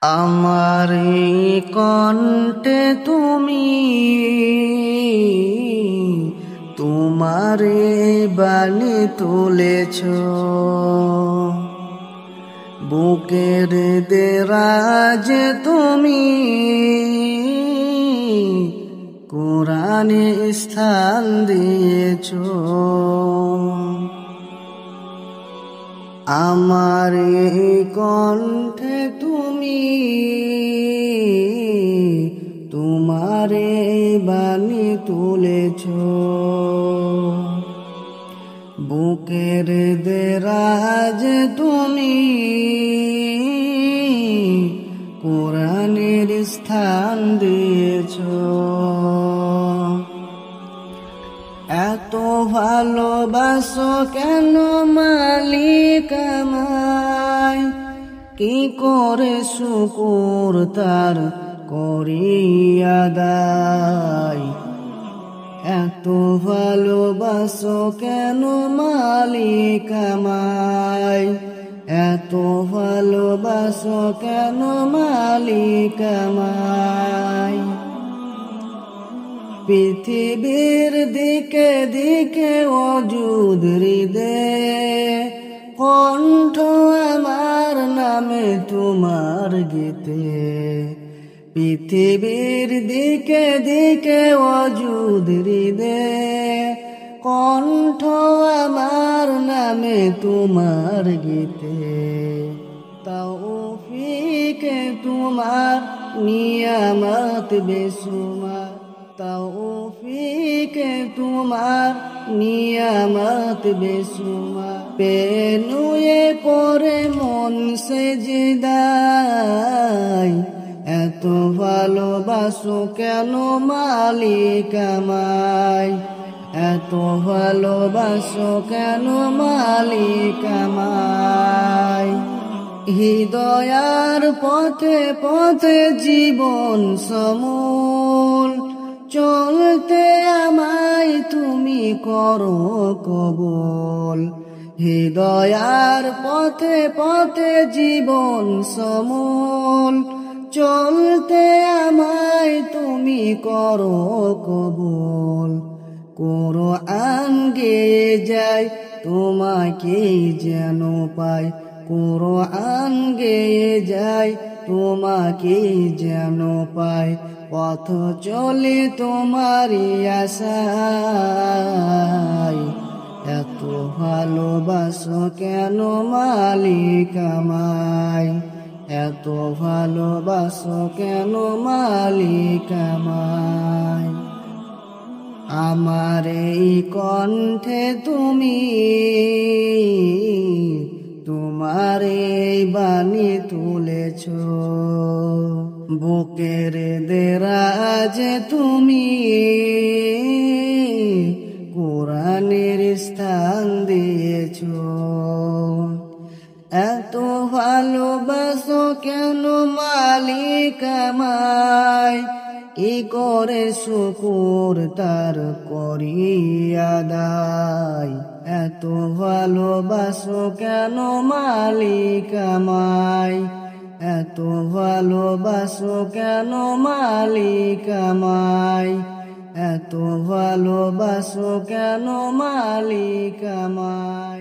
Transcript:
আমার এই কণ্ঠে তুমি তোমারে বাণী তুলেছ, বুকের দেরাজ তুমি কোরআনে স্থান দিয়েছ। আমার এই কণ্ঠে তুমি তোমারে বাণী তুলেছ, বুকের দেরাজ তুমি কোরআনের স্থান দিয়েছ। এত ভালোবাসো কেন মালিক আমায়, কি করে শুকর তার করি আদায়। এত ভালোবাসো কেন মালিক আমায়, এত ভালোবাসো কেন মালিক আমায়। পৃথিবীর দিকে দিকে অযুদ হৃদয়ে কণ্ঠ আমার নামে তোমার গীতে। পৃথিবীর দিকে দিকে অযুদ হৃদয়ে কণ্ঠ আমার নামে তোমার গীতে। তৌফিকে তোমার নিয়ামত বেসুমার, তৌফিকে তোমার নিয়ামত বেসুমার। পেনুয়ে পরে মন সেজদায়, এত ভালোবাসো কেন মালিক আমায়, এত ভালোবাসো কেন মালিক আমায়। হৃদয়ার পথে পথে জীবন সমূল, চলতে আমায় তুমি করো কবুল। হৃদয়ার পথে পথে জীবন সমূল, চলতে আমায় তুমি করো কবুল। কোরআন গেয়ে যায় তোমাকে যেন পাই, কোরআন গেয়ে যায় তোমাকে যেন পাই। পথ চলে তোমারই আশায়, এত ভালোবাসো কেন মালিক আমায়, এত ভালোবাসো কেন মালিক আমায়। আমার এই কণ্ঠে তুমি তোমারে বাণী তুলেছ, বুকের দেরাজ তুমি কোরআনের স্থান দিয়েছ। এত ভালোবাসো কেন মালিক আমায়, কি করে শুকর তার করি আদায়। এত ভালোবাসো কেন মালিক আমায়, এত ভালোবাসো কেন মালিক আমায়, এত ভালোবাসো কেন মালিক আমায়।